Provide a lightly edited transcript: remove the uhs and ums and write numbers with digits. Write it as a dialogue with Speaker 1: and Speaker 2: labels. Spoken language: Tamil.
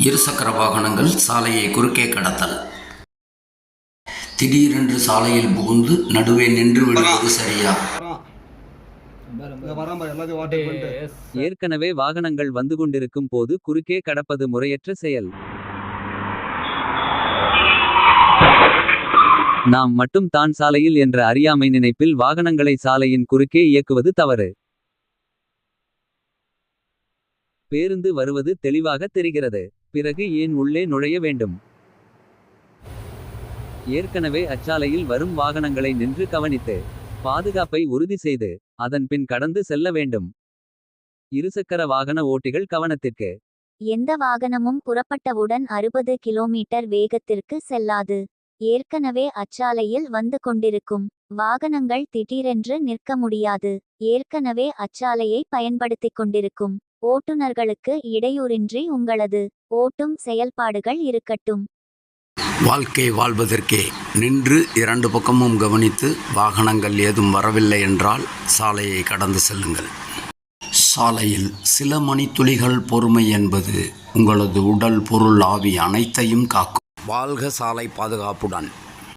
Speaker 1: இருசக்கர வாகனங்கள் சாலையை குறுக்கே கடத்தல். திடீரென்று சாலையில் புகுந்து நடுவே நின்று விடுவது சரியா?
Speaker 2: ஏற்கனவே வாகனங்கள் வந்து கொண்டிருக்கும் போது குறுக்கே கடப்பது முறையற்ற செயல். நாம் மட்டும் தான் சாலையில் என்ற அறியாமை நினைப்பில் வாகனங்களை சாலையின் குறுக்கே இயக்குவது தவறு. பேருந்து வருவது தெளிவாக தெரிகிறது. பிறகு ஏன் உள்ளே நுழைய வேண்டும்? ஏற்கனவே அச்சாலையில் வரும் வாகனங்களை நின்று கவனித்து பாதுகாப்பை உறுதி செய்து அதன் பின் கடந்து செல்ல வேண்டும். இருசக்கர வாகன ஓட்டிகள் கவனத்திற்கு.
Speaker 3: எந்த வாகனமும் புறப்பட்டவுடன் 60 கிலோமீட்டர் வேகத்திற்கு செல்லாது. ஏற்கனவே அச்சாலையில் வந்து கொண்டிருக்கும் வாகனங்கள் திடீரென்று நிற்க முடியாது. ஏற்கனவே அச்சாலையை பயன்படுத்திக் கொண்டிருக்கும் ஓட்டுநர்களுக்கு இடையூறின்றி உங்களது ஓட்டும் செயல்பாடுகள் இருக்கட்டும்.
Speaker 1: வாழ்க்கை வாழ்வதற்கே நின்று இரண்டு பக்கமும் கவனித்து வாகனங்கள் ஏதும் வரவில்லை என்றால் சாலையை கடந்து செல்லுங்கள். சாலையில் சில மணித்துளிகள் பொறுமை என்பது உங்களது உடல், பொருள், ஆவி அனைத்தையும் காக்கும். வாழ்க சாலை பாதுகாப்புடன்.